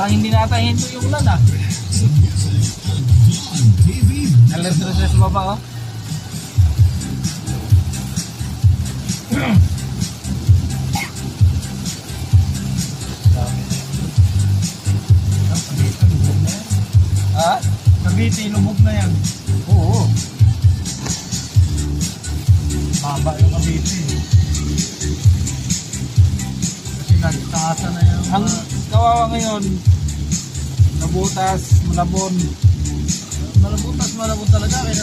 Parang hindi nata hinto yung ulan ah. Alert na siya sa baba oh. Ha? Cavite, lubog na yan. Oo. Baba yung Cavite. Kasi nagtaasa na yan. Ang kawawa ngayon, nabutas, malabon. Malabon talaga. Kaya